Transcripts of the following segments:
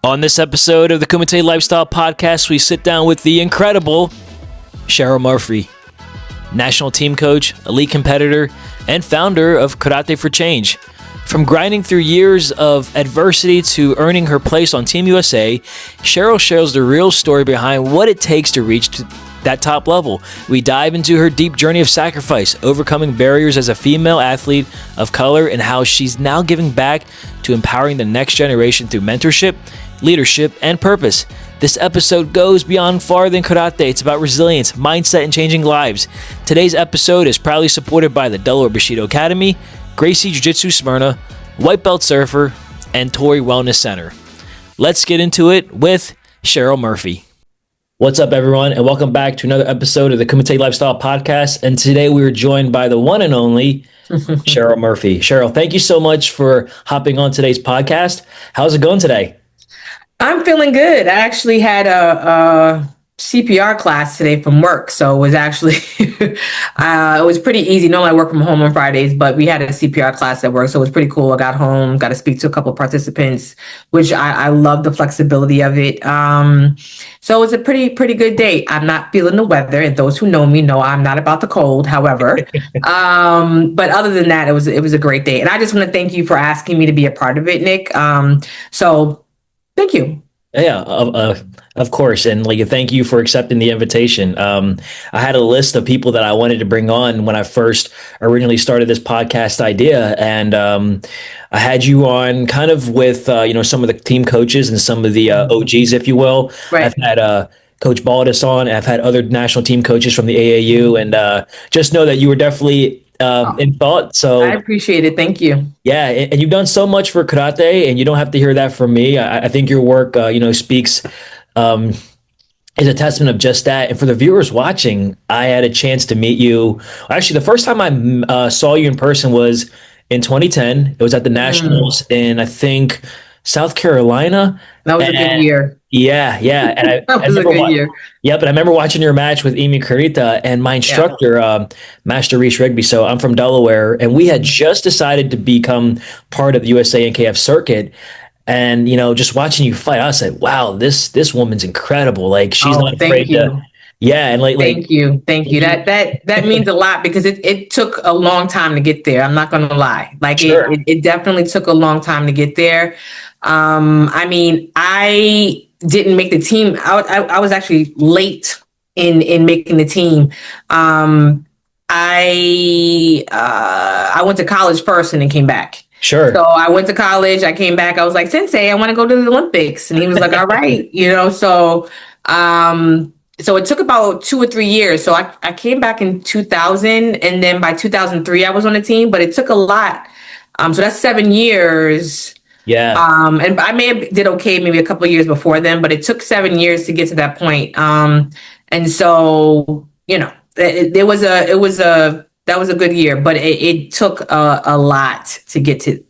On this episode of the Kumite Lifestyle Podcast, we sit down with the incredible Cheryl Murphy, national team coach, elite competitor, and founder of Karate for Change. From grinding through years of adversity to earning her place on Team USA, Cheryl shares the real story behind what it takes to reach that top level. We dive into her deep journey of sacrifice, overcoming barriers as a female athlete of color, and how she's now giving back to empowering the next generation through mentorship, leadership, and purpose. This episode goes beyond far than karate. It's about resilience, mindset, and changing lives. Today's episode is proudly supported by the Delaware Bushido Academy, Gracie Jiu-Jitsu Smyrna, White Belt Surfer, and Tori Wellness Center. Let's get into it with Cheryl Murphy. What's up, everyone, and welcome back to another episode of the Kumite Lifestyle Podcast. And today we are joined by the one and only Cheryl Murphy. Cheryl, thank you so much for hopping on today's podcast. How's it going today? I'm feeling good. I actually had a CPR class today from work, so it was actually it was pretty easy. Normally I work from home on Fridays, but we had a CPR class at work, so it was pretty cool. I got home, got to speak to a couple of participants, which I love the flexibility of it. So it was a pretty good day. I'm not feeling the weather, and those who know me know I'm not about the cold. However, but other than that, it was a great day, and I just want to thank you for asking me to be a part of it, Nick. So thank you. Yeah, of course. And thank you for accepting the invitation. I had a list of people that I wanted to bring on when I first originally started this podcast idea. And I had you on kind of with, some of the team coaches and some of the OGs, if you will. Right. I've had Coach Baldus on. I've had other national team coaches from the AAU. And just know that you were definitely in thought. So I appreciate it. Thank you. Yeah. And you've done so much for karate, and you don't have to hear that from me. I think your work, speaks, is a testament of just that. And for the viewers watching, I had a chance to meet you. Actually, the first time I saw you in person was in 2010. It was at the Nationals in, I think, South Carolina. That was a good year. Yeah. And that was a good year. Yeah, but I remember watching your match with Emi Carita and my instructor, Master Reese Rigby. So I'm from Delaware, and we had just decided to become part of the USA KF circuit. And, just watching you fight, I said, wow, this woman's incredible. Like, she's not afraid to. Yeah. And thank you. That means a lot, because it took a long time to get there. I'm not going to lie. Sure. It definitely took a long time to get there. I didn't make the team. I was actually late in making the team. I went to college first and then came back. Sure. So I went to college. I came back. I was like, Sensei, I want to go to the Olympics. And he was like, all right, So it took about 2 or 3 years. So I came back in 2000, and then by 2003 I was on the team. But it took a lot. So that's 7 years. Yeah. And I may have did okay maybe a couple of years before then, but it took 7 years to get to that point. And so, that was a good year, but it took a lot to get to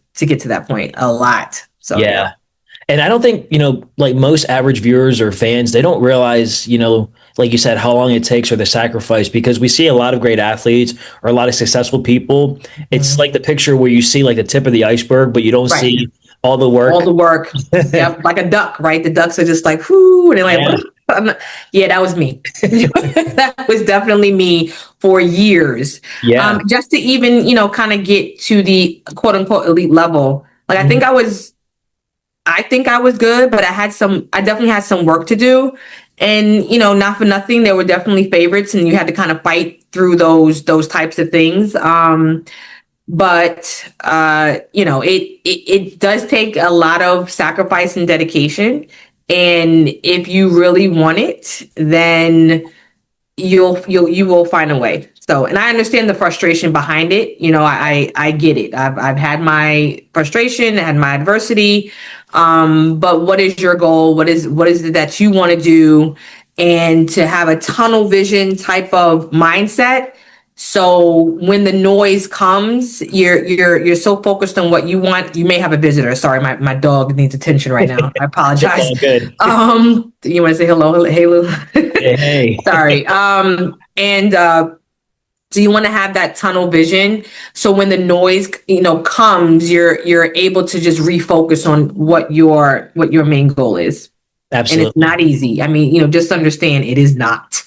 that point. A lot. So yeah. And I don't think, most average viewers or fans, they don't realize, like you said, how long it takes or the sacrifice, because we see a lot of great athletes or a lot of successful people. It's like the picture where you see the tip of the iceberg, but you don't see all the work. All the work. Yep. Like a duck, right? The ducks are just like, whoo, and they're like, yeah, that was me. That was definitely me for years. Yeah. Just to even, kind of get to the quote unquote elite level. I think I was good, but I definitely had some work to do. And, not for nothing, there were definitely favorites, and you had to kind of fight through those types of things. But it does take a lot of sacrifice and dedication. And if you really want it, then you will find a way. So, and I understand the frustration behind it. I get it. I've had my frustration, I had my adversity. But what is your goal? What is it that you want to do? And to have a tunnel vision type of mindset. So when the noise comes, you're so focused on what you want. You may have a visitor. Sorry, my dog needs attention right now. I apologize. Good. You want to say hello? Hey, Lou. Hey. Sorry. So you want to have that tunnel vision. So when the noise, comes, you're able to just refocus on what your main goal is. And it's Absolutely. not easy. I mean, just understand it is not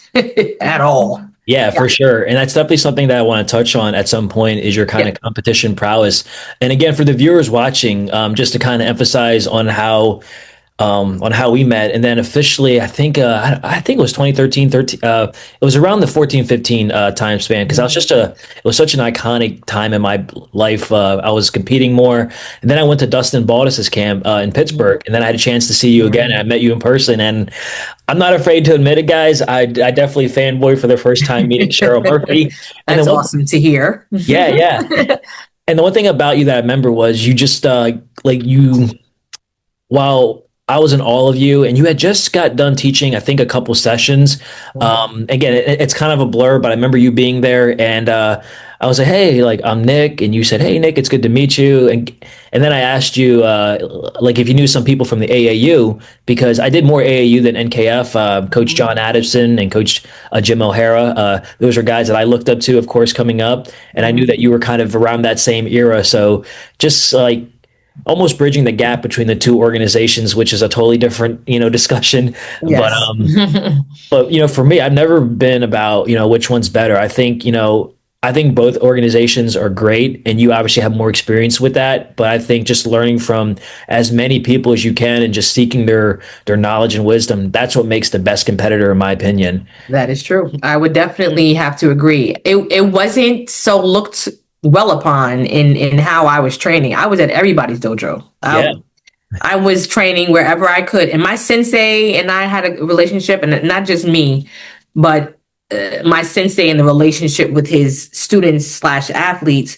at all. Yeah, Yeah. for sure. And that's definitely something that I want to touch on at some point is your kind Yeah. of competition prowess. And again, for the viewers watching, just to kind of emphasize on how we met. And then officially, I think it was 2013, 13. It was around the 14, 15 time span because it was such an iconic time in my life. I was competing more. And then I went to Dustin Baldus's camp in Pittsburgh. And then I had a chance to see you again. And I met you in person. And I'm not afraid to admit it, guys. I definitely fanboy for the first time meeting Cheryl Murphy. And That's then awesome to hear. yeah, yeah. And the one thing about you that I remember was you just like you while I was in all of you, and you had just got done teaching, I think, a couple sessions. Again, it's kind of a blur, but I remember you being there, and I was like, "Hey, like I'm Nick," and you said, "Hey, Nick, it's good to meet you." And then I asked you, like, if you knew some people from the AAU because I did more AAU than NKF. Coach John Addison and Coach Jim O'Hara. Those are guys that I looked up to, of course, coming up, and I knew that you were kind of around that same era. So just like almost bridging the gap between the two organizations, which is a totally different, discussion. But Yes. for me, I've never been about, which one's better. I think both organizations are great and you obviously have more experience with that. But I think just learning from as many people as you can and just seeking their knowledge and wisdom, that's what makes the best competitor, in my opinion. That is true. I would definitely have to agree. It wasn't so looked well upon in how I was training. I was at everybody's dojo. Yeah. I was training wherever I could. And my sensei and I had a relationship, and not just me, but my sensei and the relationship with his students slash athletes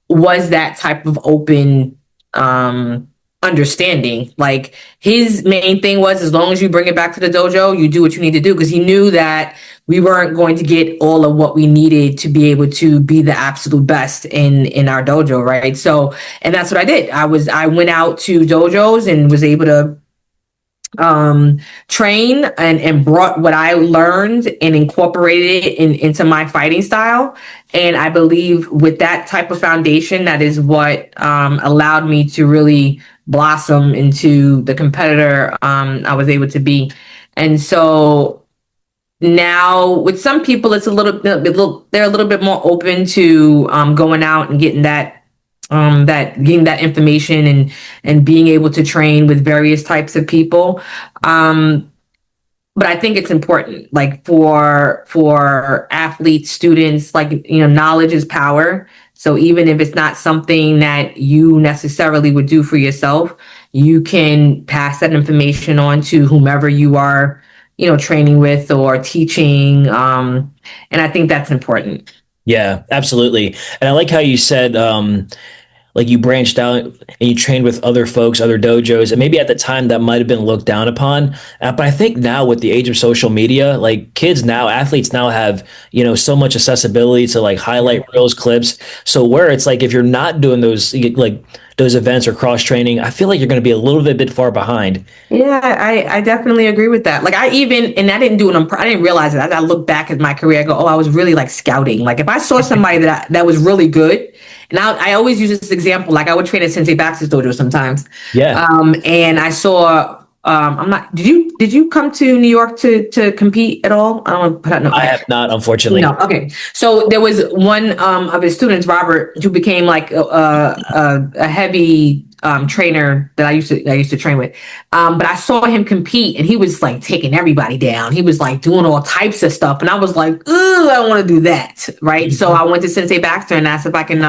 was that type of open understanding. Like his main thing was, as long as you bring it back to the dojo, you do what you need to do, because he knew that we weren't going to get all of what we needed to be able to be the absolute best in our dojo, right? So, and that's what I did. I went out to dojos and was able to train and brought what I learned and incorporated it into my fighting style. And I believe with that type of foundation, that is what allowed me to really blossom into the competitor I was able to be. And so now with some people, it's they're a little bit more open to going out and getting getting that information and being able to train with various types of people. But I think it's important, like for athletes, students, like, knowledge is power. So even if it's not something that you necessarily would do for yourself, you can pass that information on to whomever you are, training with or teaching. And I think that's important. Yeah, absolutely. And I like how you said, like you branched out and you trained with other folks, other dojos, and maybe at the time that might have been looked down upon. But I think now with the age of social media, like kids now, athletes now have, so much accessibility to like highlight reels, clips. So where it's like, if you're not doing those events or cross training, I feel like you're going to be a little bit far behind. Yeah, I definitely agree with that. Like I didn't do it I didn't realize it. I look back at my career, I go, oh, I was really like scouting. Like if I saw somebody that was really good, and I always use this example, like I would train at Sensei Baxter's dojo sometimes. Yeah. And I saw, did you come to New York to compete at all? I don't want to put out, no. I have not, unfortunately. No, okay. So there was one of his students, Robert, who became like a heavy trainer that I used to train with. But I saw him compete, and he was like taking everybody down. He was like doing all types of stuff, and I was like, "Ooh, I don't want to do that." Right. Mm-hmm. So I went to Sensei Baxter and asked if I can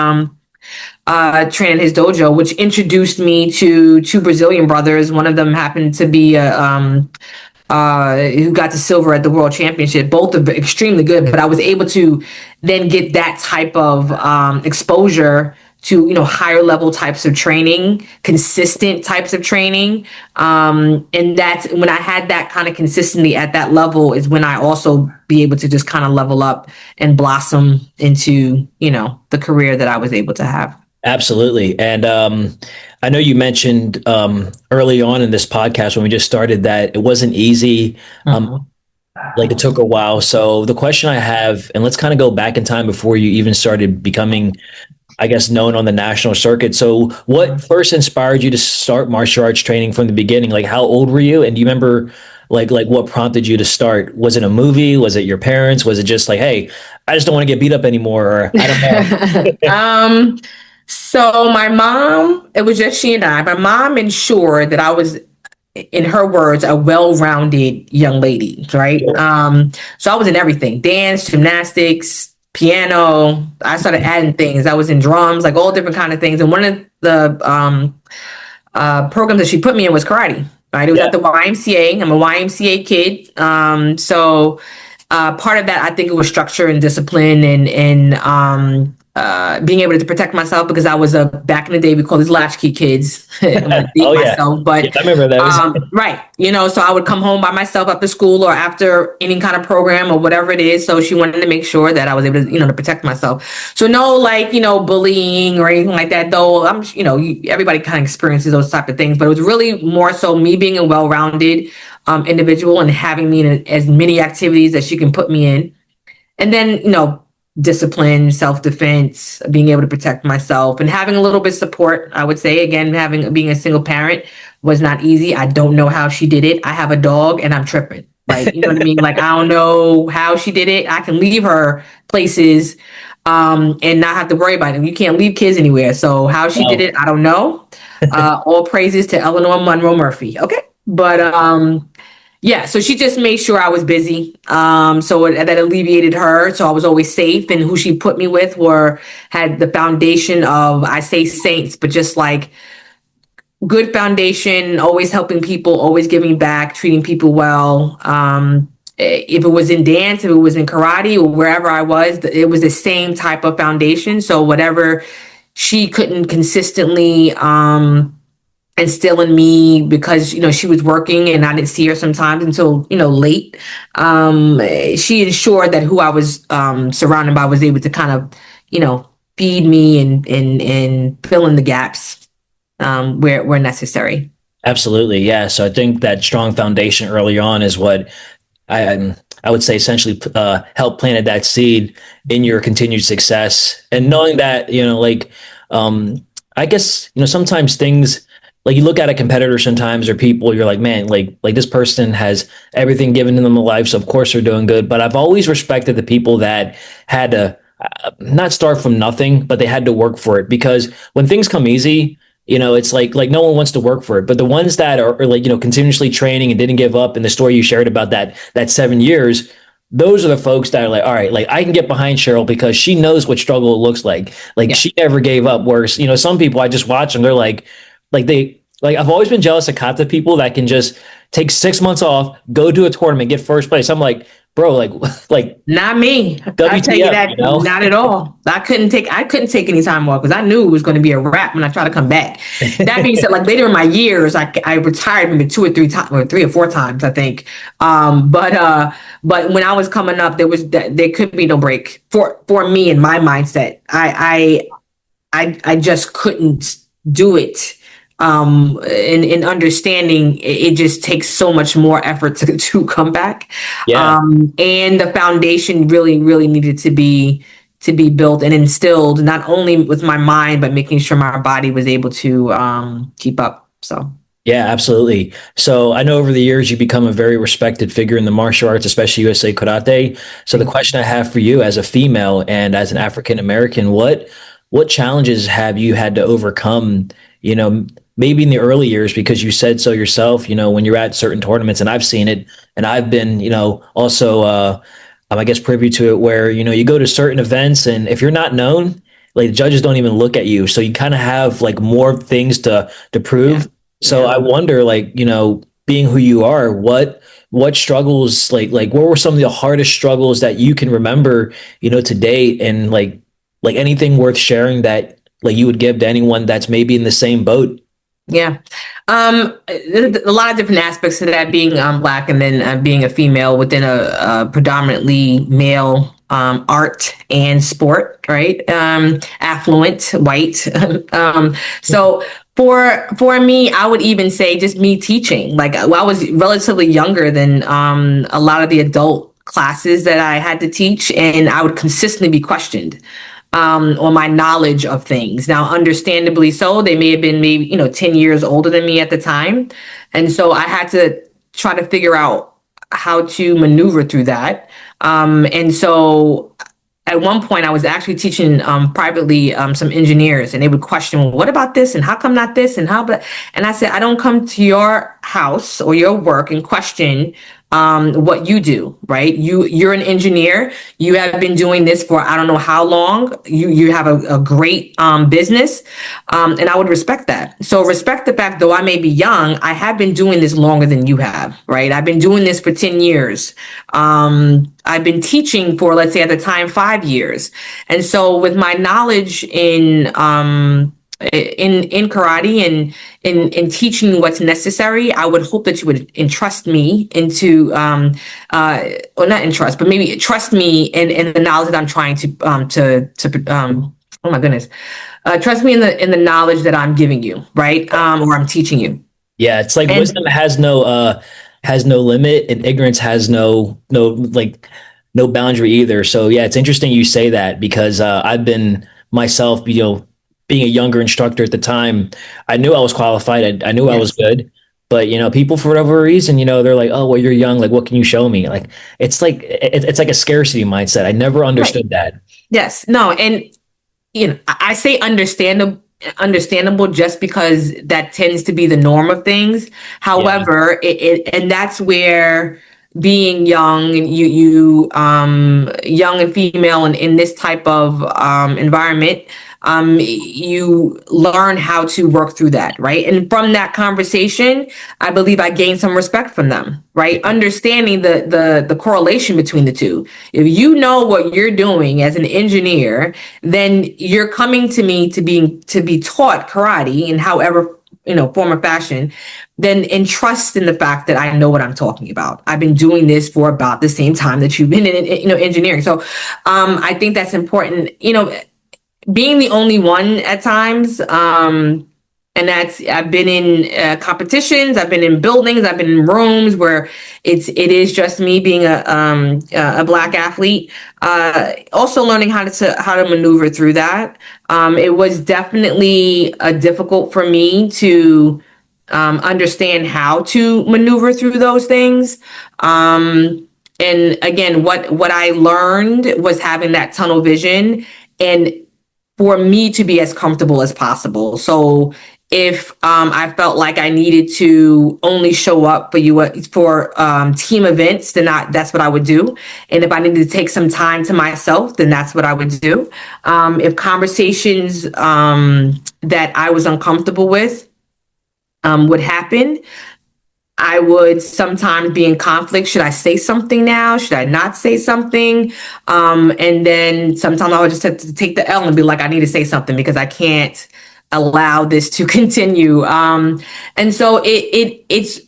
train in his dojo, which introduced me to two Brazilian brothers. One of them happened to be who got to silver at the World Championship. Both are extremely good, but I was able to then get that type of exposure to higher level types of training, consistent types of training, and that's when I had that kind of consistency at that level is when I also be able to just kind of level up and blossom into the career that I was able to have. Absolutely. And I know you mentioned early on in this podcast when we just started that it wasn't easy. Like it took a while. So the question I have, and let's kind of go back in time before you even started becoming, I guess, known on the national circuit. So what first inspired you to start martial arts training from the beginning? Like how old were you? And do you remember like what prompted you to start? Was it a movie? Was it your parents? Was it just like, hey, I just don't want to get beat up anymore? Or I don't know. um, so my mom, it was just she and I. My mom ensured that I was, in her words, a well-rounded young lady, right? So I was in everything: dance, gymnastics, piano. I started adding things. I was in drums, like all different kind of things. And one of the programs that she put me in was karate. Right, it was at the YMCA. I'm a YMCA kid, so part of that, I think, it was structure and discipline and being able to protect myself, because I was back in the day we called these latchkey kids. I'm gonna date Oh yeah. myself, Yeah, but I remember those. right, so I would come home by myself after school or after any kind of program or whatever it is. So she wanted to make sure that I was able to, to protect myself. So no, like, bullying or anything like that, though. Everybody kind of experiences those type of things, but it was really more so me being a well-rounded individual and having me in as many activities that she can put me in. And then, discipline, self-defense, being able to protect myself, and having a little bit of support. I would say, again, being a single parent was not easy. I don't know how she did it. I have a dog and I'm tripping. Like, you know what I mean? Like, I don't know how she did it. I can leave her places and not have to worry about it. You can't leave kids anywhere. So how she did it, I don't know. All praises to Eleanor Monroe Murphy. Okay. But yeah, so she just made sure I was busy. So that alleviated her. So I was always safe, and who she put me with had the foundation of, I say saints, but just like good foundation, always helping people, always giving back, treating people well. If it was in dance, if it was in karate, or wherever I was, it was the same type of foundation. So whatever she couldn't consistently instill in me, because she was working and I didn't see her sometimes until late, she ensured that who I was surrounded by was able to kind of feed me and fill in the gaps where necessary. Absolutely, yeah. So I think that strong foundation early on is what I would say essentially helped planted that seed in your continued success. And knowing that, I guess, sometimes things like you look at a competitor sometimes or people, you're like, man, like this person has everything given to them in life. So of course they're doing good. But I've always respected the people that had to not start from nothing, but they had to work for it, because when things come easy, it's like no one wants to work for it. But the ones that are like, continuously training and didn't give up, and the story you shared about that 7 years, those are the folks that are like, all right, like I can get behind Cheryl because she knows what struggle looks like. Like Yeah. she never gave up. Whereas, some people I just watch them, they're like I've always been jealous of kata people that can just take 6 months off, go to a tournament, get first place. I'm like, bro, like Not me. I tell you WTF, that, not at all. I couldn't take any time off, because I knew it was going to be a wrap when I tried to come back. That being said, like later in my years, I retired maybe 2 or 3 times, or 3 or 4 times, I think. But when I was coming up, there could be no break for me in my mindset. I just couldn't do it. In understanding, it just takes so much more effort to come back. Yeah. And the foundation really, really needed to be built and instilled, not only with my mind, but making sure my body was able to keep up. So. Yeah, absolutely. So I know over the years you become a very respected figure in the martial arts, especially USA Karate. So the question I have for you as a female and as an African American, what challenges have you had to overcome, maybe in the early years, because you said so yourself, when you're at certain tournaments, and I've seen it, and I've been, also, I guess privy to it, where, you go to certain events, and if you're not known, like the judges don't even look at you. So you kind of have like more things to prove. Yeah. So I wonder, like, being who you are, what struggles, like what were some of the hardest struggles that you can remember, to date, and like anything worth sharing that like you would give to anyone that's maybe in the same boat? Yeah. A lot of different aspects to that, being Black and then being a female within a predominantly male art and sport, right? Affluent, white. So For me, I would even say just me teaching. Like, well, I was relatively younger than a lot of the adult classes that I had to teach, and I would consistently be questioned on my knowledge of things. Now, understandably so, they may have been maybe 10 years older than me at the time, and so I had to try to figure out how to maneuver through that. And so at one point I was actually teaching privately some engineers, and they would question, well, what about this, and how come not this, and how but and I said, I don't come to your house or your work and question what you do, right? You're an engineer. You have been doing this for I don't know how long. You have a great business, and I would respect that. So respect the fact, though I may be young, I have been doing this longer than you have, right? I've been doing this for 10 years. I've been teaching for, let's say at the time, 5 years, and so with my knowledge in karate and in teaching what's necessary, I would hope that you would entrust me into, or not entrust, but maybe trust me in the knowledge that I'm trying oh my goodness, trust me in the knowledge that I'm giving you, right? Or I'm teaching you. Yeah, it's like And wisdom has no limit, and ignorance has no boundary either. So yeah, it's interesting you say that, because I've been myself, being a younger instructor at the time, I knew I was qualified. I knew I was yes, good, but people for whatever reason, they're like, oh, well, you're young. Like, what can you show me? Like, it's like a scarcity mindset. I never right, understood that. yes, no, and I say understandable just because that tends to be the norm of things. Yeah. However, and that's where being young, young and female, and in this type of environment, you learn how to work through that, right? And from that conversation, I believe I gained some respect from them, right? Understanding the correlation between the two. If you know what you're doing as an engineer, then you're coming to me to be taught karate in however form or fashion, then entrust in the fact that I know what I'm talking about. I've been doing this for about the same time that you've been in engineering. So I think that's important. Being the only one at times, and that's I've been in competitions, I've been in buildings, I've been in rooms where it is just me being a black athlete. Also learning how to maneuver through that. It was definitely difficult for me to understand how to maneuver through those things. And again, what I learned was having that tunnel vision, and for me to be as comfortable as possible. So if I felt like I needed to only show up for team events, then that's what I would do. And if I needed to take some time to myself, then that's what I would do. If conversations that I was uncomfortable with would happen, I would sometimes be in conflict. Should I say something now? Should I not say something? And then sometimes I would just have to take the L and be like, I need to say something because I can't allow this to continue. And so it's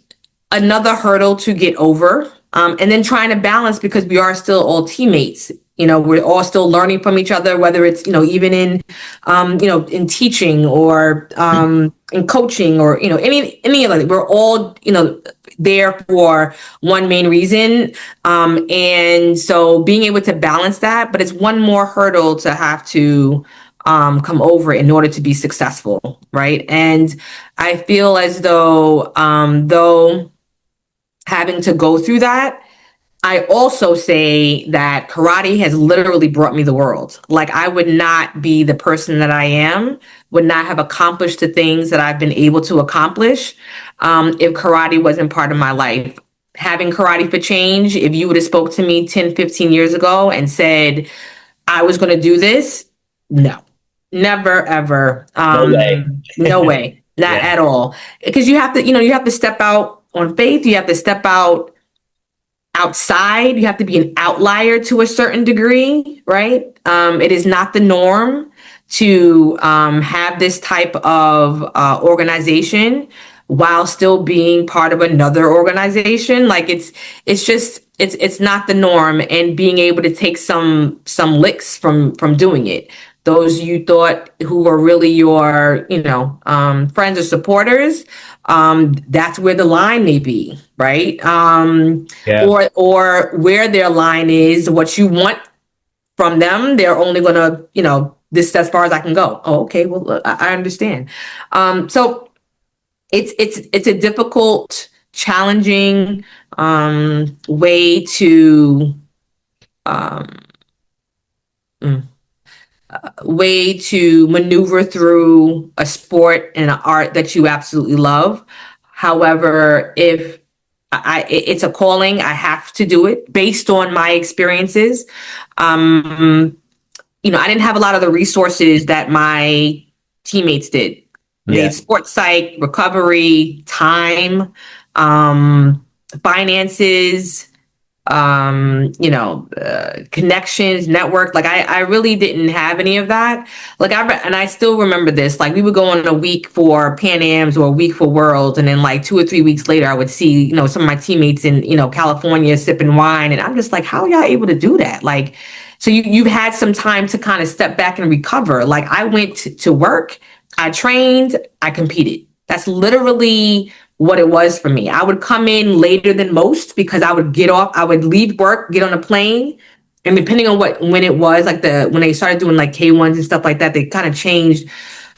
another hurdle to get over. And then trying to balance, because we are still all teammates. We're all still learning from each other, whether it's, even in teaching or in coaching or, any of that. We're all, there for one main reason. And so being able to balance that, but it's one more hurdle to have to come over in order to be successful. Right. And I feel as though having to go through that, I also say that karate has literally brought me the world. Like, I would not be the person that I am, would not have accomplished the things that I've been able to accomplish if karate wasn't part of my life. Having Karate for Change, if you would have spoke to me 10, 15 years ago and said I was going to do this, no, never, ever. No way. No way, not Yeah. at all. Because you have to step out on faith. You have to step outside. You have to be an outlier to a certain degree, right? It is not the norm to have this type of organization while still being part of another organization. Like, it's not the norm, and being able to take some licks from doing it. those you thought who were really your, friends or supporters, that's where the line may be, right? Yeah. Or where their line is, what you want from them, they're only gonna, this is as far as I can go. Oh, okay, well, look, I understand. So it's a difficult, challenging way to um, mm, way to maneuver through a sport and an art that you absolutely love. However, if it's a calling, I have to do it based on my experiences. I didn't have a lot of the resources that my teammates did. They Yeah. had sports psych, recovery, time, finances, connections, network. Like I really didn't have any of that. And I still remember this. Like we would go on a week for Pan Ams or a week for Worlds, and then like 2 or 3 weeks later, I would see some of my teammates in California sipping wine, and I'm just like, how are y'all able to do that? Like, so you've had some time to kind of step back and recover. Like I went to work, I trained, I competed. That's literally what it was for me. I would come in later than most because I would leave work, get on a plane, and depending on when it was, like when they started doing like K1s and stuff like that, they kind of changed.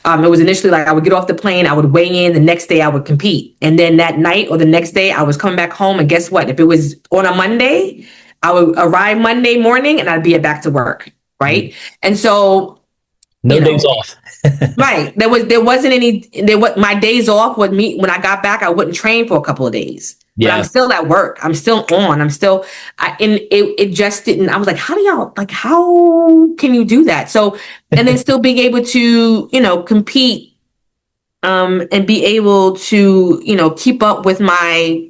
It was initially like I would get off the plane, I would weigh in, the next day I would compete. And then that night or the next day I was coming back home, and guess what? If it was on a Monday, I would arrive Monday morning and I'd be back to work, right? And so No days off. right. Wasn't any, my days off would meet when I got back, I wouldn't train for a couple of days. But Yeah. I'm still at work. I'm still on. And it just didn't, I was like, how can you do that? So, and then still being able to, compete, and be able to, keep up with my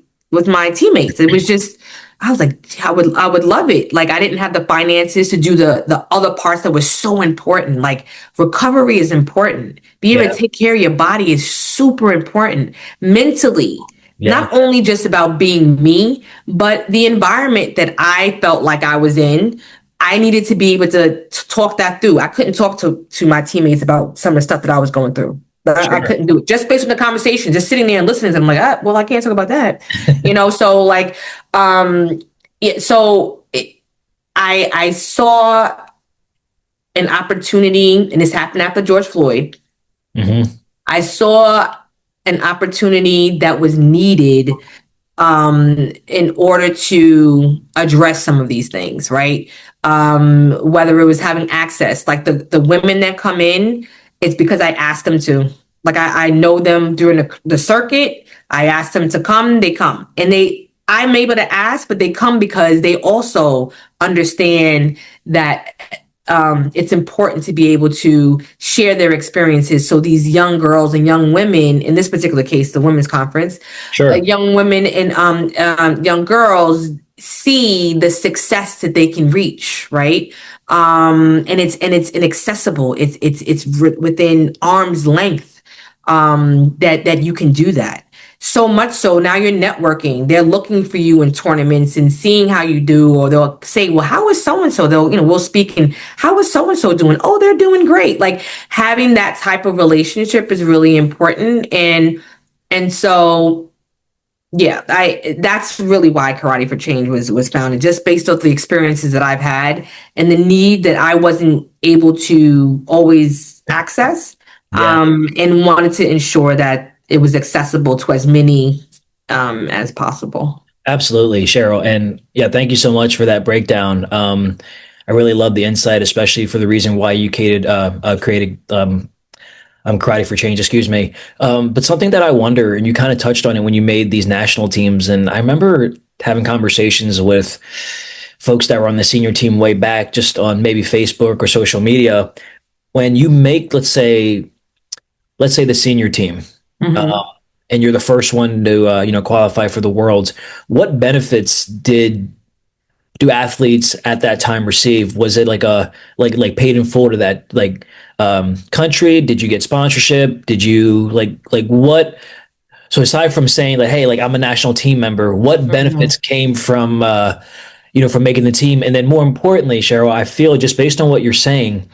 teammates. It was just, I was like, I would love it. Like I didn't have the finances to do the other parts that was so important. Like recovery is important. Being able to take care of your body is super important mentally. Yeah. Not only just about being me, but the environment that I felt like I was in. I needed to be able to talk that through. I couldn't talk to my teammates about some of the stuff that I was going through. I couldn't do it just based on the conversation, just sitting there and listening. And I'm like, well, I can't talk about that, So like, I saw an opportunity, and this happened after George Floyd. Mm-hmm. I saw an opportunity that was needed in order to address some of these things, right? Whether it was having access, like the women that come in, it's because I asked them to. Like I know them during the circuit. I asked them to come, they come. And I'm able to ask, but they come because they also understand that it's important to be able to share their experiences. So these young girls and young women, in this particular case, the women's conference, young women and young girls see the success that they can reach, right? And it's inaccessible. It's within arm's length, that you can do that. So much so now you're networking. They're looking for you in tournaments and seeing how you do, or they'll say, well, how is so-and-so? We'll speak, and how is so-and-so doing? Oh, they're doing great. Like having that type of relationship is really important. And so, yeah, that's really why Karate for Change was founded, just based off the experiences that I've had and the need that I wasn't able to always access, and wanted to ensure that it was accessible to as many as possible. Absolutely, Cheryl. And yeah, thank you so much for that breakdown. I really love the insight, especially for the reason why you created Karate for Change, excuse me. But something that I wonder, and you kind of touched on it when you made these national teams, and I remember having conversations with folks that were on the senior team way back, just on maybe Facebook or social media. When you make, let's say the senior team, and you're the first one to qualify for the Worlds, what benefits do athletes at that time receive? Was it like paid in full to that country? Did you get sponsorship? Did you what? So aside from saying like, hey, like I'm a national team member, what benefits came from from making the team? And then more importantly, Cheryl, I feel just based on what you're saying,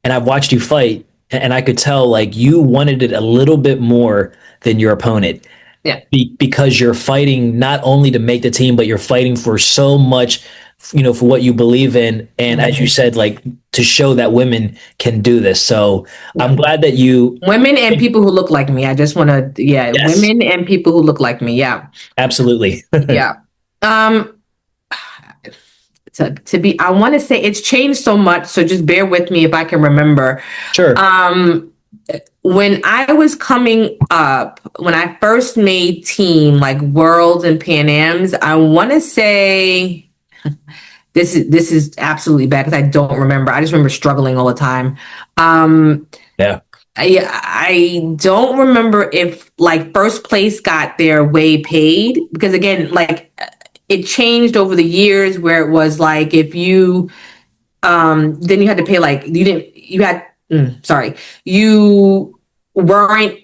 and I've watched you fight, and I could tell like you wanted it a little bit more than your opponent. Yeah. Because you're fighting not only to make the team, but you're fighting for so much, for what you believe in. And as you said, like to show that women can do this. So I'm glad that you. Women and people who look like me. I just want to, Yes. women and people who look like me. Yeah. Absolutely. Yeah. I want to say it's changed so much. So just bear with me if I can remember. Sure. When I was coming up, when I first made team like Worlds and Pan Ams, I want to say this is absolutely bad because I don't remember. I just remember struggling all the time. Yeah. I don't remember if like first place got their way paid because again, like it changed over the years where it was like if you then you had to pay like you weren't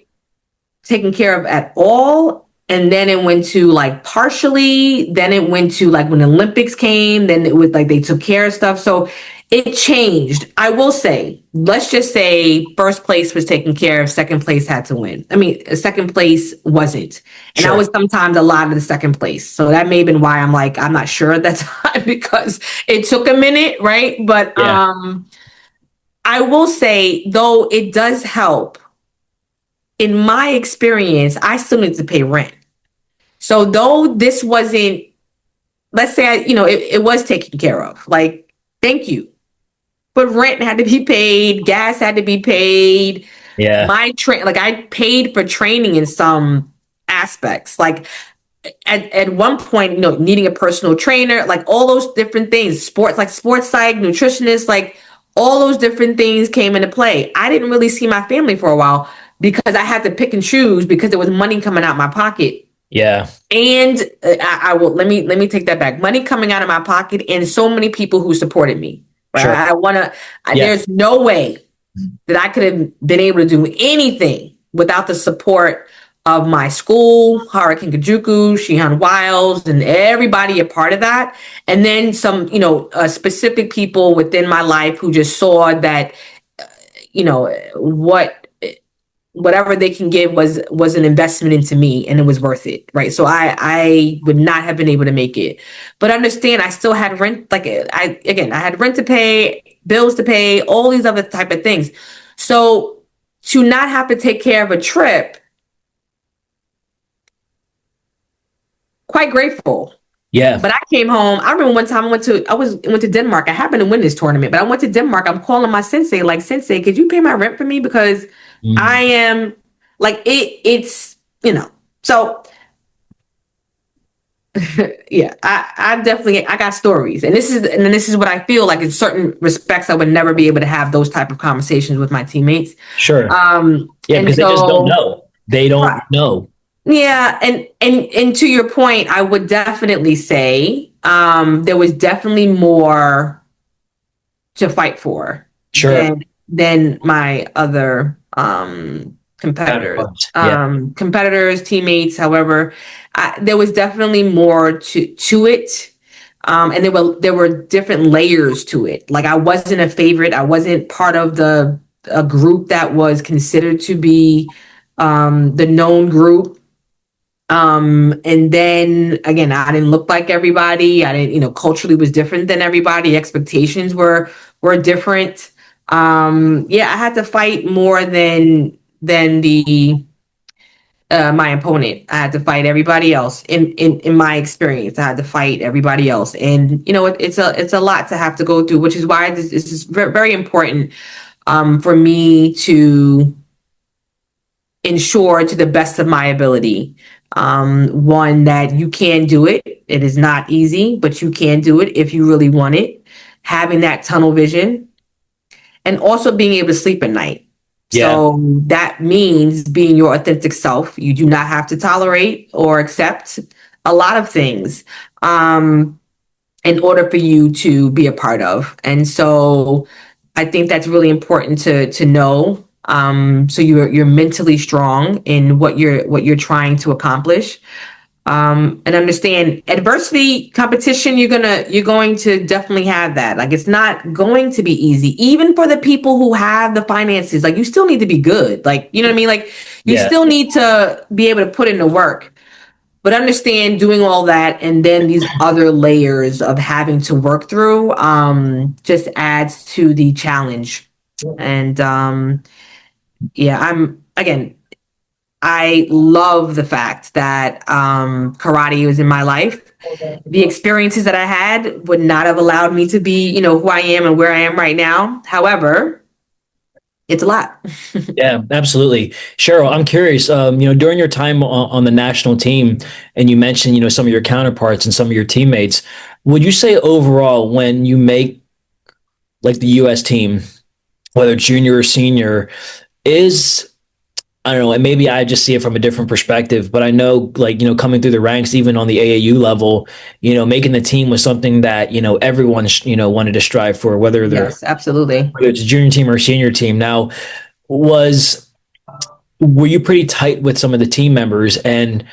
taken care of at all, and then it went to like partially, then it went to like when the Olympics came, then it was like they took care of stuff. So it changed. I will say, let's just say first place was taken care of, second place had to win. I mean, second place wasn't. And I was sometimes a lot of the second place. So that may have been why I'm like, I'm not sure at that time because it took a minute, right? But I will say, though, it does help. In my experience, I still need to pay rent. So though this wasn't, let's say, it was taken care of, like, thank you. But rent had to be paid, gas had to be paid. Yeah. I paid for training in some aspects. Like at one point, needing a personal trainer, like all those different things, sports psych, nutritionist, like all those different things came into play. I didn't really see my family for a while because I had to pick and choose because there was money coming out my pocket. Yeah. And I will let me take that back. Money coming out of my pocket and so many people who supported me. Right? Sure. There's no way that I could have been able to do anything without the support of my school, Hurricane Kajuku, Shihan Wiles, and everybody a part of that. And then some, specific people within my life who just saw that, whatever they can give was an investment into me and it was worth it. Right. So I would not have been able to make it, but understand I still had rent. Like I had rent to pay, bills to pay, all these other type of things. So to not have to take care of a trip, quite grateful. Yeah. But I came home. I remember one time I went to Denmark. I happened to win this tournament, but I went to Denmark. I'm calling my sensei, like, sensei, could you pay my rent for me? Because I am like, it's, so yeah, I definitely, I got stories. And this is what I feel like in certain respects, I would never be able to have those type of conversations with my teammates. Sure. Yeah, because they just don't know. They don't know. Yeah, and to your point, I would definitely say there was definitely more to fight for than my other competitors. Competitors, teammates, however, there was definitely more to it. And there were different layers to it. Like I wasn't a favorite. I wasn't part of a group that was considered to be the known group. And then again, I didn't look like everybody. I didn't, culturally was different than everybody. Expectations were different. I had to fight more than the my opponent. I had to fight everybody else in my experience. I had to fight everybody else. And it's a lot to have to go through, which is why this is very, very important for me to ensure to the best of my ability. One, that you can do it. It is not easy, but you can do it if you really want it. Having that tunnel vision and also being able to sleep at night. Yeah. So that means being your authentic self. You do not have to tolerate or accept a lot of things in order for you to be a part of. And so I think that's really important to know. So you're mentally strong in what you're trying to accomplish. and understand adversity, competition. You're going to definitely have that. Like, it's not going to be easy, even for the people who have the finances. Like, you still need to be good. Like, you know what I mean? Like, you still need to be able to put in the work. But understand, doing all that and then these other layers of having to work through just adds to the challenge. And I love the fact that karate was in my life. The experiences that I had would not have allowed me to be, who I am and where I am right now. However, it's a lot. Yeah, absolutely. Cheryl, I'm curious, during your time on the national team, and you mentioned, some of your counterparts and some of your teammates, would you say overall, when you make like the US team, whether junior or senior, is, I don't know, and maybe I just see it from a different perspective, but I know, like, coming through the ranks, even on the AAU level, making the team was something that, everyone, wanted to strive for, Yes, absolutely. whether it's a junior team or a senior team. Now, were you pretty tight with some of the team members? And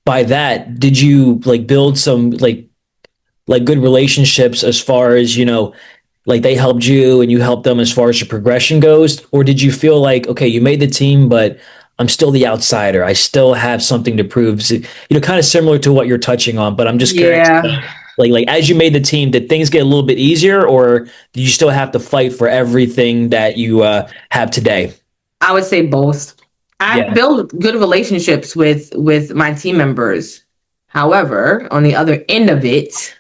by that, did you like build some like good relationships as far as, like they helped you and you helped them as far as your progression goes? Or did you feel like, okay, you made the team, but I'm still the outsider. I still have something to prove. So, kind of similar to what you're touching on, but I'm just curious. Yeah, Like as you made the team, did things get a little bit easier, or did you still have to fight for everything that you have today? I would say both. I Yeah, built good relationships with my team members. However, on the other end of it,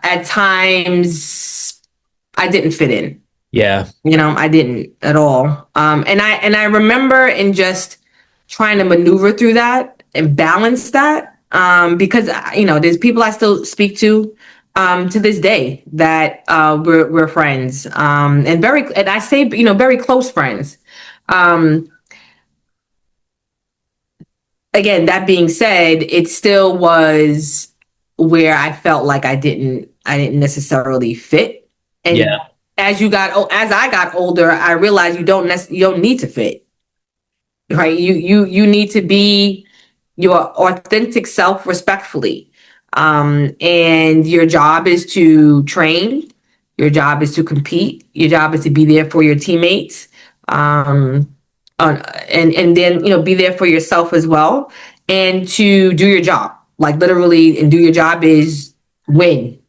at times I didn't fit in. yeah, I didn't at all. And I remember in just trying to maneuver through that and balance that, because there's people I still speak to this day that we're friends, and I say very close friends. Um, Again, that being said, it still was where I felt like I didn't necessarily fit. And yeah, as I got older, I realized you don't need to fit, right? You need to be your authentic self respectfully. And your job is to train, your job is to compete, your job is to be there for your teammates. Um, and then be there for yourself as well, and to do your job, like literally, and do your job is win.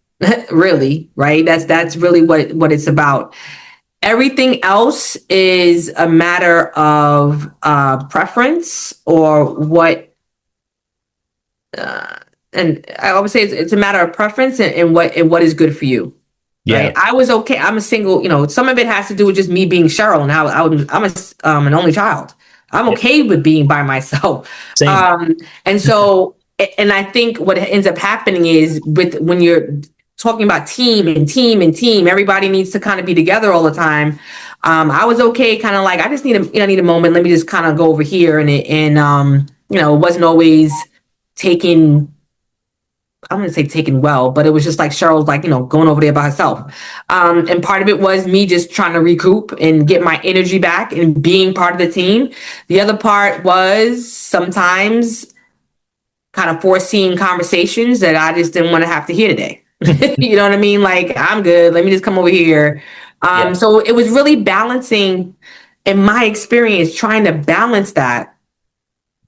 Really, right? That's really what it's about. Everything else is a matter of preference, or what and I would say it's a matter of preference, and what is good for you. yeah. Right. I was okay. I'm a single, some of it has to do with just me being Cheryl, and how I'm an only child. I'm Yeah. okay with being by myself. Same. And so, and I think what ends up happening is, when you're talking about team and team and team, everybody needs to kind of be together all the time. I was okay, kind of like, I just need a moment. Let me just kind of go over here, it wasn't always taken. I'm going to say taken well, but it was just like Cheryl's like, going over there by herself. And part of it was me just trying to recoup and get my energy back and being part of the team. The other part was sometimes kind of foreseeing conversations that I just didn't want to have to hear today. You know what I mean? Like, I'm good. Let me just come over here. Yeah, So it was really balancing, in my experience, trying to balance that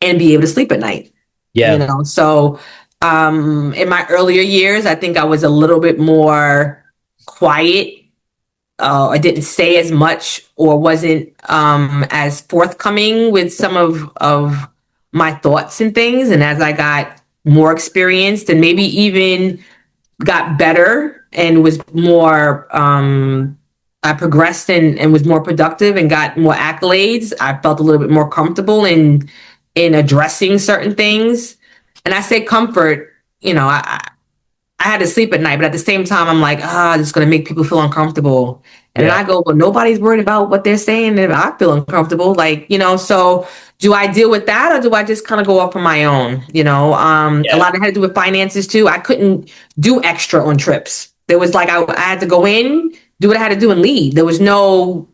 and be able to sleep at night. yeah, So in my earlier years, I think I was a little bit more quiet. I didn't say as much, or wasn't as forthcoming with some of my thoughts and things. And as I got more experienced, and maybe even got better and was more, I progressed and was more productive and got more accolades, I felt a little bit more comfortable in addressing certain things. And I say comfort, I had to sleep at night, but at the same time, I'm like, this is going to make people feel uncomfortable. And then yeah, I go, well, nobody's worried about what they're saying if I feel uncomfortable. Like, so do I deal with that, or do I just kind of go off on my own? A yeah, lot of it had to do with finances too. I couldn't do extra on trips. There was like, I had to go in, do what I had to do, and leave. There was no,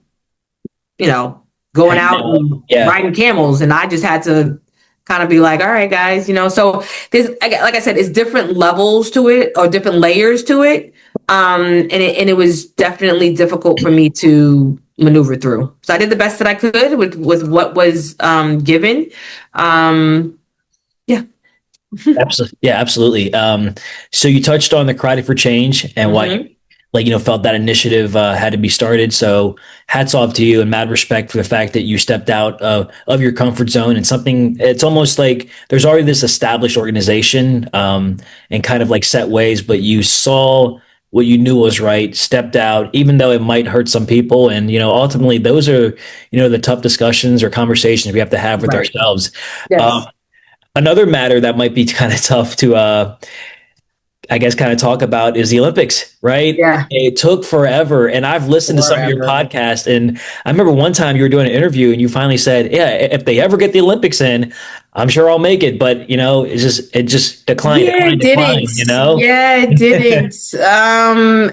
going hanging out out. and Yeah, riding camels. And I just had to kind of be like, all right, guys, so there's, like I said, it's different levels to it or different layers to it. And it was definitely difficult for me to maneuver through. So I did the best that I could with what was given. Yeah. Absolutely. Yeah, absolutely. So you touched on the Karate for Change and why Mhm. felt that initiative had to be started. So hats off to you and mad respect for the fact that you stepped out of your comfort zone and something. It's almost like there's already this established organization and kind of like set ways, but you saw what you knew was right, stepped out, even though it might hurt some people. And, ultimately those are, the tough discussions or conversations we have to have with Right. ourselves. Yes. Another matter that might be kind of tough to I guess kind of talk about is the Olympics, right? Yeah. It took forever. And I've listened to some of your Forever. podcasts. And I remember one time you were doing an interview and you finally said, yeah, if they ever get the Olympics in, I'm sure I'll make it. But, it just declined, Yeah, declined, it didn't. declined. Yeah, it didn't.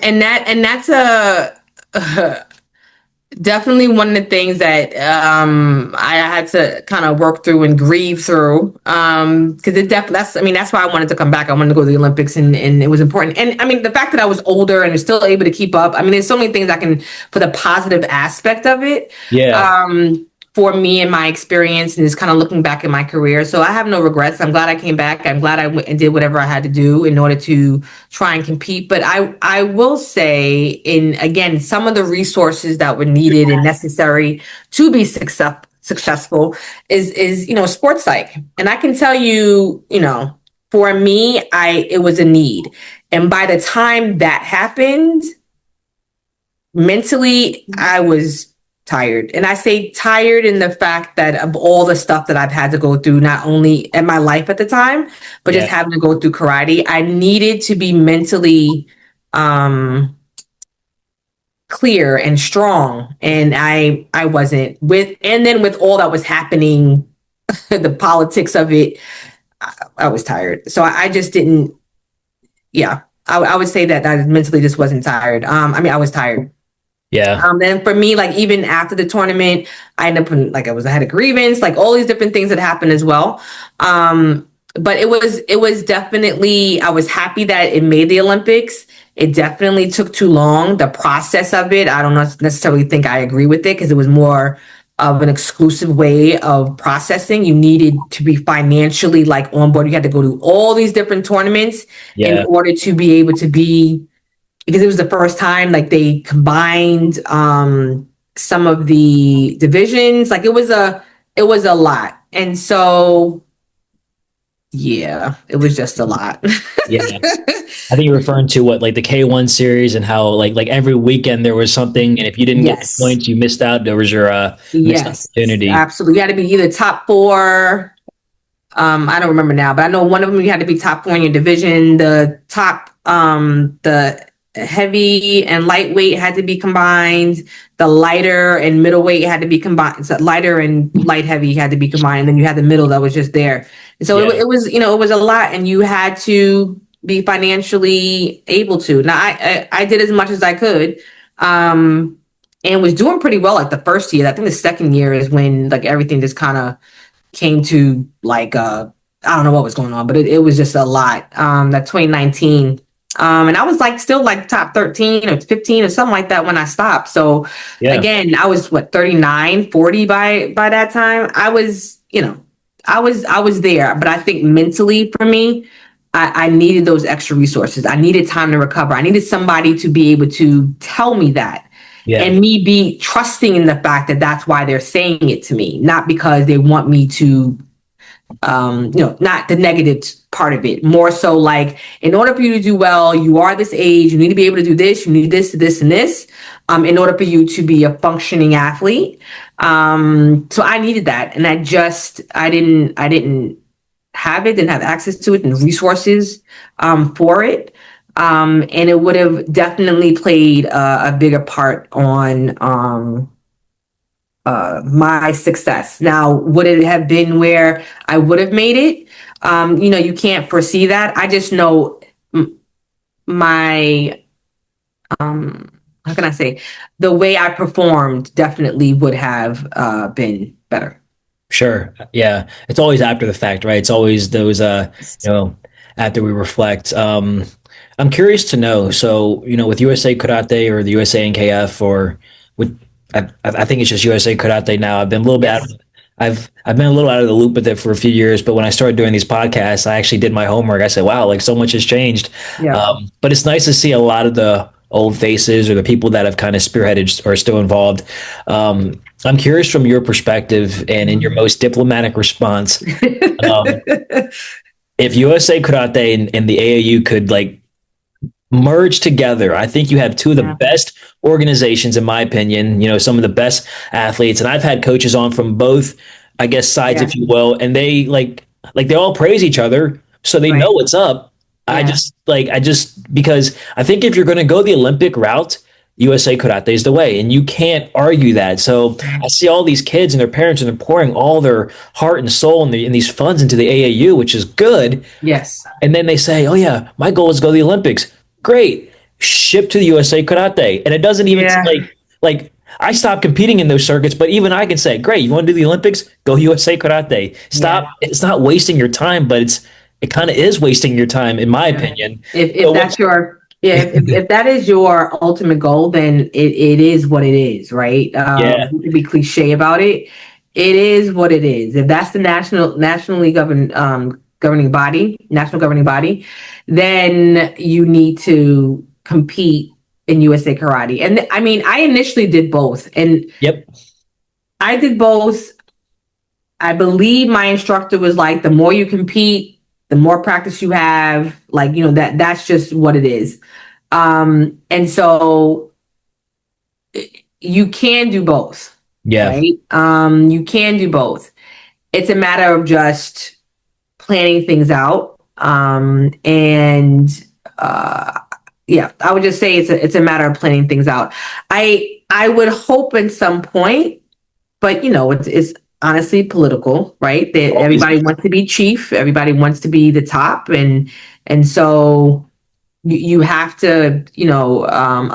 And that's definitely one of the things that I had to kind of work through and grieve through. Because that's why I wanted to come back. I wanted to go to the Olympics, and it was important. And I mean, the fact that I was older and still able to keep up. I mean, there's so many things I can, for the positive aspect of it. Yeah. For me and my experience, and just kind of looking back at my career. So I have no regrets. I'm glad I came back. I'm glad I went and did whatever I had to do in order to try and compete. But I will say, in again, some of the resources that were needed and necessary to be successful is sports psych. And I can tell you, for me, it was a need. And by the time that happened, mentally, I was tired. And I say tired in the fact that of all the stuff that I've had to go through, not only in my life at the time, but just Yeah. having to go through karate. I needed to be mentally um clear and strong. And I wasn't and then with all that was happening, the politics of it, I was tired. So I just didn't, yeah. I would say that I mentally just wasn't tired. I was tired. Yeah. Then for me, like even after the tournament, I ended up in, like I had a grievance, like all these different things that happened as well. But it was definitely, I was happy that it made the Olympics. It definitely took too long. The process of it, I don't necessarily think I agree with it because it was more of an exclusive way of processing. You needed to be financially like on board. You had to go to all these different tournaments in Yeah. order to be able to be, because it was the first time like they combined some of the divisions. Like it was a lot. And so yeah, it was just a lot. Yeah. I think you're referring to what, like the K1 series and how like every weekend there was something. And if you didn't get the Yes. points, you missed out. There was your missed Yes, opportunity. absolutely. You had to be either top four. I don't remember now, but I know one of them you had to be top four in your division. The heavy and lightweight had to be combined. The lighter and middleweight had to be combined. So lighter and light heavy had to be combined. And then you had the middle that was just there. And so Yeah. it was a lot, and you had to be financially able to. Now I did as much as I could. And was doing pretty well like the first year. I think the second year is when like everything just kind of came to like I don't know what was going on, but it was just a lot. That 2019. And I was like still like top 13 or 15 or something like that when I stopped. So Yeah. again, I was what 39, 40 by that time. I was there, but I think mentally for me, I needed those extra resources. I needed time to recover. I needed somebody to be able to tell me that Yeah. and me be trusting in the fact that that's why they're saying it to me, not because they want me to, not the negative part of it. More so like, in order for you to do well, you are this age, you need to be able to do this, you need this, this, and this, in order for you to be a functioning athlete. So I needed that. And I didn't didn't have access to it and resources, for it. And it would have definitely played a bigger part on my success. Now, would it have been where I would have made it? You can't foresee that. I just know my, how can I say, the way I performed definitely would have been better. Sure. Yeah. It's always after the fact, right? It's always those, after we reflect. I'm curious to know. So, with USA Karate or the USA NKF or with, I think it's just USA Karate now. I've been a little bit out Yes. of, I've been a little out of the loop with it for a few years, but when I started doing these podcasts, I actually did my homework. I said, wow, like so much has changed. Yeah. But it's nice to see a lot of the old faces or the people that have kind of spearheaded or still involved. I'm curious from your perspective and in your most diplomatic response, um, if USA Karate and the AAU could like merge together, I think you have two of the Yeah. best organizations, in my opinion. Some of the best athletes, and I've had coaches on from both, I guess, sides, Yeah. if you will, and they like they all praise each other, so they know Right. what's up. Yeah. I just because I think if you're going to go the Olympic route, USA Karate is the way, and you can't argue that. So I see all these kids and their parents, and they're pouring all their heart and soul in these funds into the AAU, which is good. Yes. And then they say, "Oh yeah, my goal is to go to the Olympics." Great, ship to the USA Karate, and it doesn't even Yeah. like I stopped competing in those circuits, but even I can say, "Great, you want to do the Olympics? Go USA Karate." Yeah. Stop. It's not wasting your time, but it kind of is wasting your time, in my Yeah. opinion. If So what? that's your, yeah, if that is your ultimate goal, then it is what it is, right? Yeah, To be cliche about it, it is what it is. If that's the nationally national governing body, then you need to compete in USA Karate. And I mean, I initially did both, and yep, I did both. I believe my instructor was like, the more you compete, the more practice you have, like, that's just what it is. And so you can do both, yeah, right? You can do both. It's a matter of just planning things out. And yeah, I would just say it's a matter of planning things out. I would hope at some point, but it's honestly political, right? That always everybody wants to be chief, everybody wants to be the top, and so you have to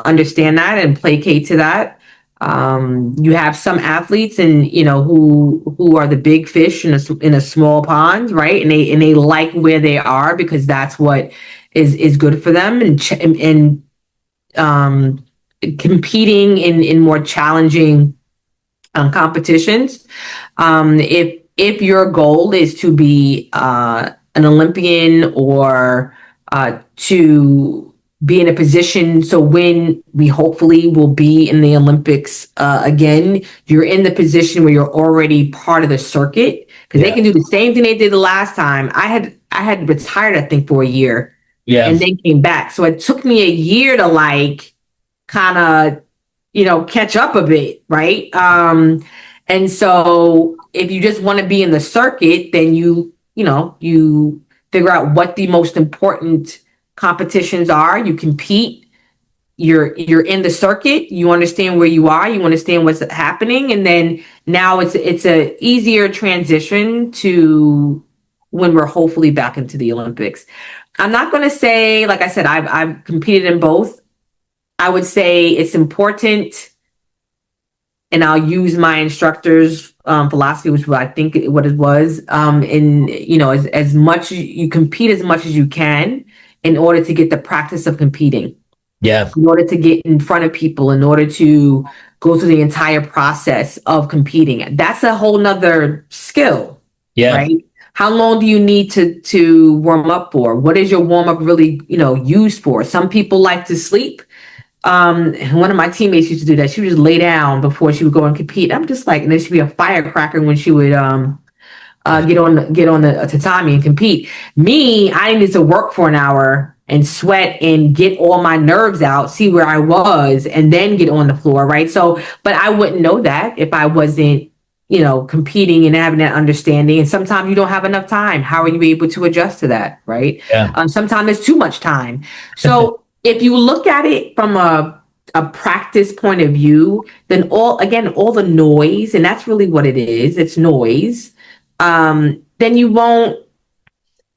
understand that and placate to that. You have some athletes and who are the big fish in a small pond, right? And they like where they are because that's what is good for them, and competing in more challenging competitions. If your goal is to be an Olympian or to be in a position, so when we hopefully will be in the Olympics again, you're in the position where you're already part of the circuit because they yeah, can do the same thing they did the last time. I had retired, I think, for a year yeah, and then came back. So it took me a year to like kind of catch up a bit, right? And so if you just want to be in the circuit, then you figure out what the most important competitions are. You compete. You're in the circuit. You understand where you are. You understand what's happening, and then now it's a easier transition to when we're hopefully back into the Olympics. I'm not going to say, like I said, I've competed in both. I would say it's important, and I'll use my instructor's philosophy, which I think what it was. In as much you compete as much as you can in order to get the practice of competing, yeah, in order to get in front of people, in order to go through the entire process of competing. That's a whole nother skill, yeah, right? How long do you need to warm up for? What is your warm up really used for? Some people like to sleep. One of my teammates used to do that. She would just lay down before she would go and compete. I'm just like, and there should be a firecracker when she would get on the tatami and compete. Me, I needed to work for an hour and sweat and get all my nerves out, see where I was, and then get on the floor, right? So, but I wouldn't know that if I wasn't competing and having that understanding. And sometimes you don't have enough time. How are you able to adjust to that, right? yeah, Sometimes there's too much time. So if you look at it from a practice point of view, then all the noise, and that's really what it is, it's noise, then you won't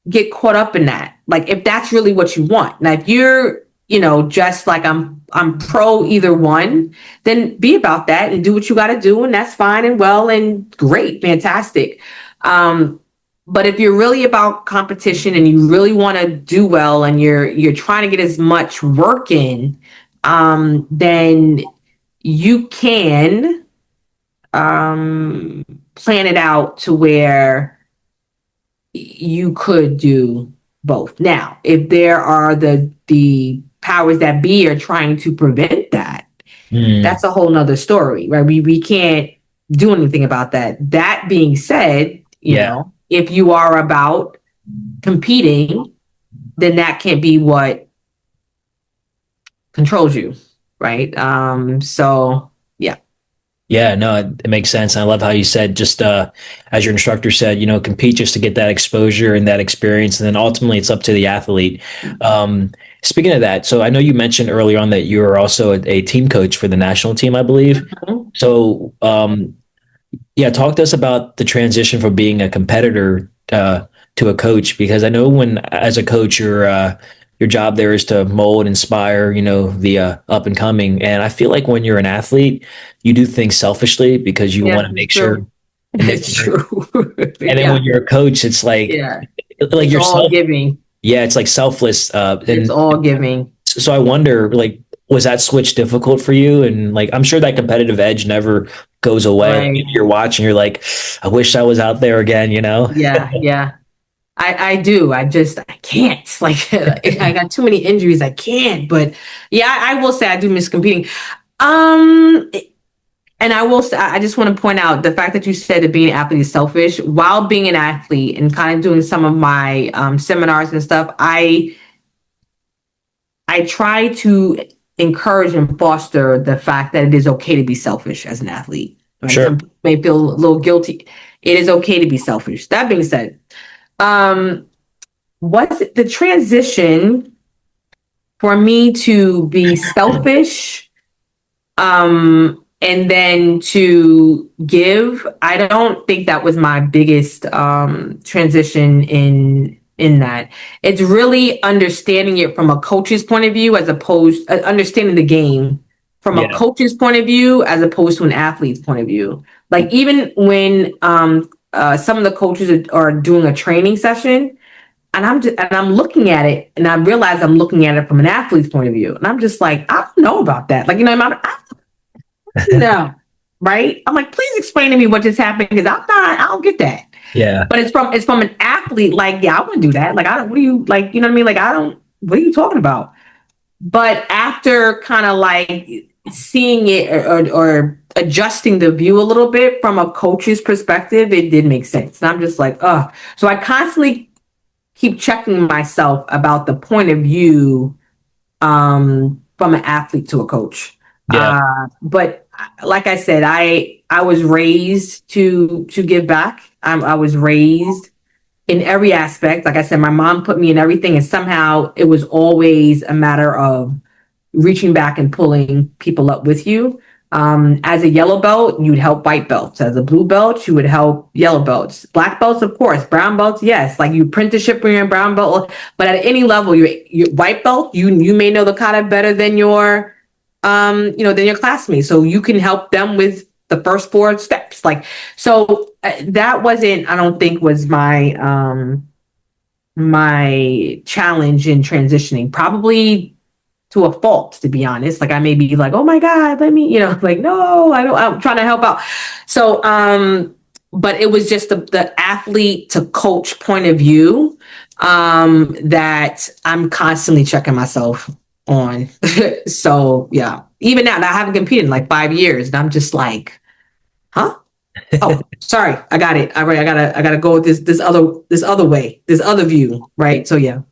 get caught up in that. Like if that's really what you want. Now, if you're just like I'm pro either one, then be about that and do what you got to do, and that's fine and well and great, fantastic. But if you're really about competition and you really want to do well and you're trying to get as much work in, then you can plan it out to where you could do both. Now, if there are the powers that be are trying to prevent that, that's a whole nother story, right? We can't do anything about that. That being said, if you are about competing, then that can't be what controls you, right? So yeah. Yeah, no, it makes sense. And I love how you said, just as your instructor said, compete just to get that exposure and that experience. And then ultimately it's up to the athlete. Speaking of that, so I know you mentioned earlier on that you are also a team coach for the national team, I believe. Mm-hmm. So, yeah, talk to us about the transition from being a competitor to a coach, because I know when, as a coach, your job there is to mold, inspire, the up and coming. And I feel like when you're an athlete, you do things selfishly because you want to make sure. It's true. And then when you're a coach, it's like, it's you're all giving. Yeah, it's like selfless. It's all giving. So I wonder, like, was that switch difficult for you? And like, I'm sure that competitive edge never goes away. Right. You're watching, you're like, I wish I was out there again, Yeah. I do. I can't. Like, I got too many injuries. I can't. But yeah, I will say I do miss competing. And I will say, I just want to point out the fact that you said that being an athlete is selfish. While being an athlete and kind of doing some of my seminars and stuff, I try to encourage and foster the fact that it is okay to be selfish as an athlete. Right? Sure. Some people may feel a little guilty. It is okay to be selfish. That being said, was it the transition for me to be selfish, and then to give? I don't think that was my biggest transition in that. It's really understanding it from a coach's point of view, as opposed understanding the game from a coach's point of view as opposed to an athlete's point of view. Like, even when some of the coaches are doing a training session, and I'm looking at it, and I realize I'm looking at it from an athlete's point of view, and I'm just like, I don't know about that. Like, no, right? I'm like, please explain to me what just happened, because I don't get that. Yeah. But it's from an athlete. Like, yeah, I wouldn't do that. Like, what do you, like, you know what I mean? Like, what are you talking about? But after kind of like seeing it or adjusting the view a little bit from a coach's perspective, it did make sense. And I'm just like, so I constantly keep checking myself about the point of view from an athlete to a coach. Yeah. But like I said, I was raised to give back. I was raised in every aspect. Like I said, my mom put me in everything, and somehow it was always a matter of reaching back and pulling people up with you. As a yellow belt, you'd help white belts. As a blue belt, you would help yellow belts. Black belts, of course. Brown belts, yes. Like, you apprenticeship when you're in brown belt. But at any level, you're white belt, you may know the kata better than your than your classmates. So you can help them with the first 4 steps. Like, so that wasn't, I don't think, was my my challenge in transitioning. Probably to a fault, to be honest. Like, I may be like, oh my God, let me, like, no, I'm trying to help out. So, but it was just the athlete to coach point of view that I'm constantly checking myself on. So yeah, even now that I haven't competed in like 5 years, and I'm just like, huh? Oh, sorry, I got it. All right, I gotta go with this other way, this other view, right? So yeah.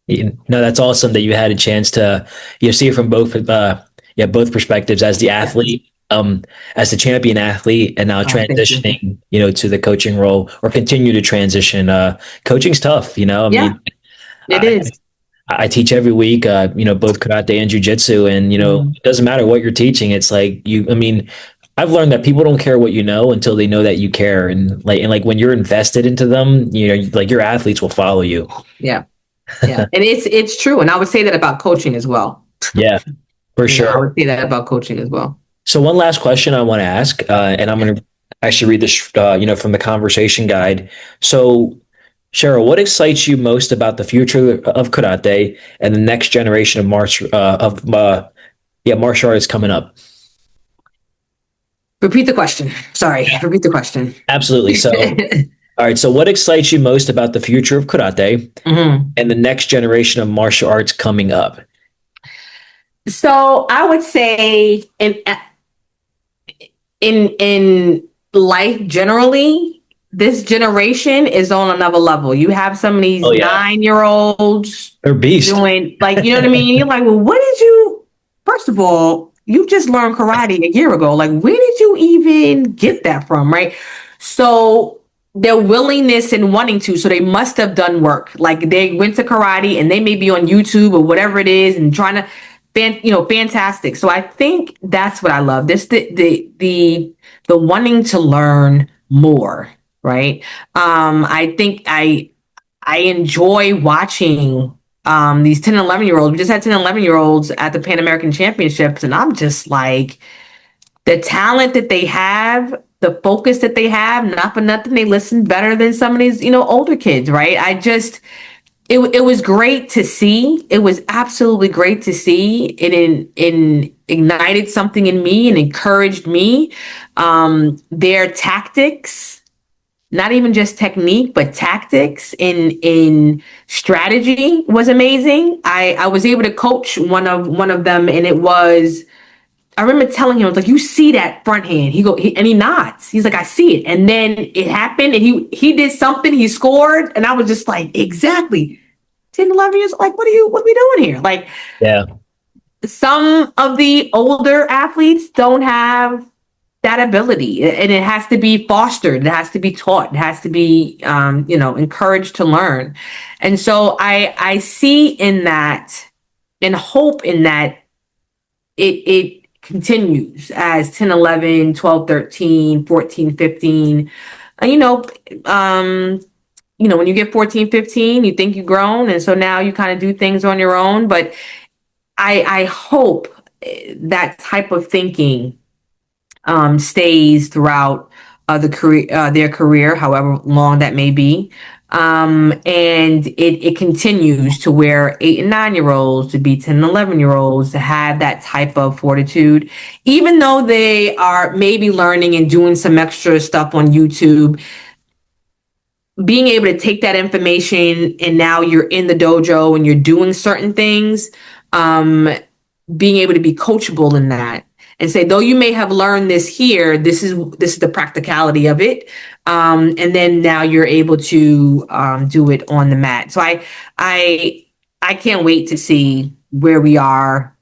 No, that's awesome that you had a chance to see it from both both perspectives, as the athlete, as the champion athlete, and now transitioning to the coaching role, or continue to transition. Coaching's tough, I mean, it is. I teach every week, both karate and jiu-jitsu, and it doesn't matter what you're teaching. It's like I've learned that people don't care what you know until they know that you care, and when you're invested into them, like, your athletes will follow you. Yeah. And it's true. And I would say that about coaching as well. Yeah, for Yeah, I sure. would say that about coaching as well. So one last question I want to ask, and I'm going to actually read this, from the conversation guide. So, Cheryl, what excites you most about the future of karate and the next generation of martial arts coming up? Repeat the question. Sorry, repeat the question. Absolutely. So, all right. So, what excites you most about the future of karate Mhm. and the next generation of martial arts coming up? So I would say in life generally, this generation is on another level. You have some of these Oh yeah, 9-year olds they're beast. doing like, you know what I mean? You're like, well, what did you, first of all, you just learned karate a year ago. Like, where did you even get that from? Right. So their willingness and wanting to, so they must have done work. Like they went to karate and they may be on YouTube or whatever it is and trying to fantastic. So I think that's what I love. This the wanting to learn more, right? I think I enjoy watching these 10 and 11-year olds. We just had 10 and 11-year olds at the Pan American Championships, and I'm just like, the talent that they have, the focus that they have, not for nothing, they listen better than some of these, older kids, right? It was great to see. It was absolutely great to see. It ignited something in me and encouraged me. Their tactics, not even just technique, but tactics in strategy was amazing. I was able to coach one of them, and it was. I remember telling him, I was like, "You see that front hand?" And he nods. He's like, "I see it." And then it happened, and he did something. He scored, and I was just like, "Exactly." 10, 11 years, like, what are we doing here? Like, Yeah, some of the older athletes don't have that ability, and it has to be fostered. It has to be taught. It has to be, encouraged to learn. And so I see in that and hope in that it continues as 10, 11, 12, 13, 14, 15. Um, when you get 14, 15, you think you've grown. And so now you kind of do things on your own. But I hope that type of thinking stays throughout their career, however long that may be. And it continues to where 8 and 9-year olds to be 10 and 11-year olds to have that type of fortitude, even though they are maybe learning and doing some extra stuff on YouTube, being able to take that information and now you're in the dojo and you're doing certain things, being able to be coachable in that and say, though you may have learned this here, this is the practicality of it. And then now you're able to do it on the mat. So I can't wait to see where we are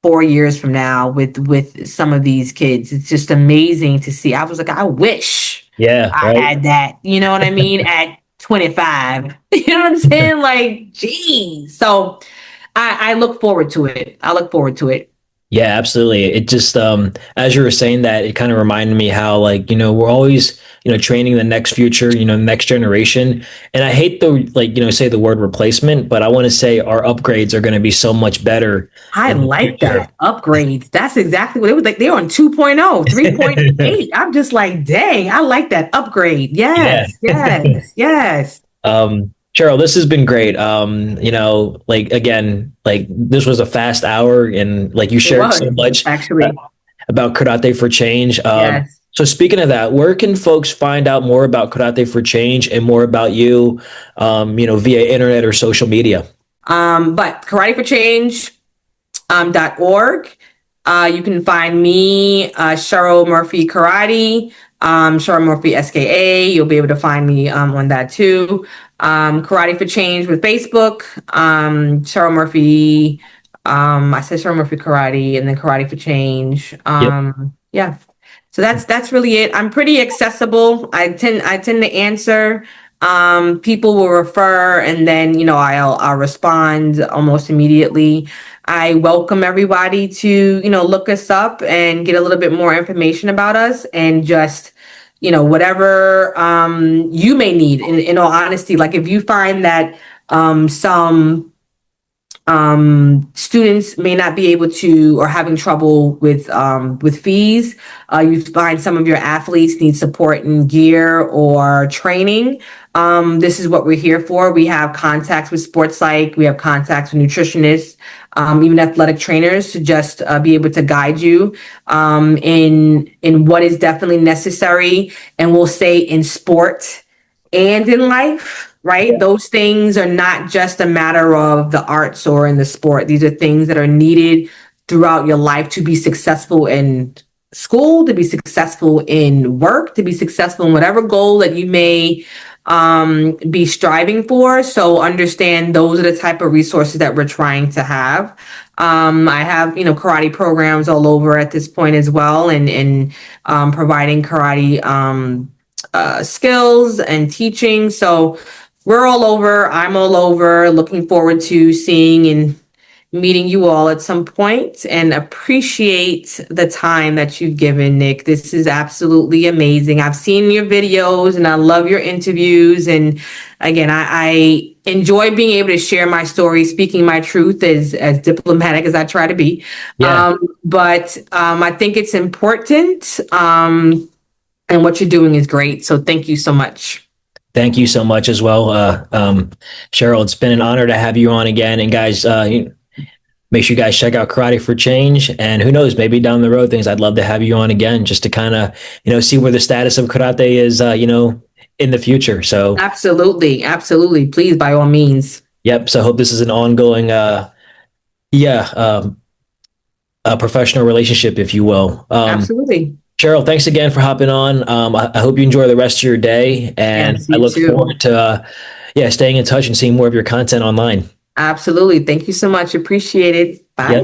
4 years from now with some of these kids. It's just amazing to see. I was like, I wish yeah, I right. had that, you know what I mean, at 25. You know what I'm saying? Like, geez. So I look forward to it. I look forward to it. Yeah, absolutely. It just as you were saying that, it kind of reminded me how we're always, training the next future, next generation. And I hate to say the word replacement, but I want to say our upgrades are going to be so much better I in the like future. that. Upgrades. That's exactly what it was like. They're on 2.0, 3.8. I'm just like, dang, I like that upgrade. Yeah. Yes, yes, yes. Cheryl, this has been great. Again, this was a fast hour and you It shared so was much actually. about Karate for Change. Yes. So speaking of that, where can folks find out more about Karate for Change and more about you, via internet or social media? But Karate for Change .org. You can find me, Cheryl Murphy Karate, Cheryl Murphy SKA. You'll be able to find me on that too. Karate for Change with Facebook, Cheryl Murphy. I said Cheryl Murphy Karate and then Karate for Change. Yep. Yeah. So that's really it. I'm pretty accessible. I tend to answer. People will refer, and then I'll respond almost immediately. I welcome everybody to look us up and get a little bit more information about us, and just whatever you may need. In all honesty, like if you find that some students may not be able to or having trouble with fees. You find some of your athletes need support in gear or training. This is what we're here for. We have contacts with sports psych. We have contacts with nutritionists, even athletic trainers to just be able to guide you in what is definitely necessary. And we'll say in sport and in life, right? Yeah. Those things are not just a matter of the arts or in the sport. These are things that are needed throughout your life to be successful in school, to be successful in work, to be successful in whatever goal that you may be striving for. So understand those are the type of resources that we're trying to have. I have, karate programs all over at this point as well, and providing karate skills and teaching. So we're all over. I'm all over. Looking forward to seeing and meeting you all at some point, and appreciate the time that you've given, Nick. This is absolutely amazing. I've seen your videos and I love your interviews. And again, I enjoy being able to share my story, speaking my truth as diplomatic as I try to be. Yeah. But I think it's important. And what you're doing is great. So thank you so much. Thank you so much as well. Cheryl, it's been an honor to have you on again. And guys, make sure you guys check out Karate for Change. And who knows, maybe down the road things, I'd love to have you on again just to kind of, see where the status of karate is, in the future. So Absolutely. Absolutely. Please, by all means. yep. So I hope this is an ongoing, a professional relationship, if you will. Absolutely. Cheryl, thanks again for hopping on. I hope you enjoy the rest of your day, and Yes, I you look too. forward to, staying in touch and seeing more of your content online. Absolutely. Thank you so much. Appreciate it. Bye. Yep.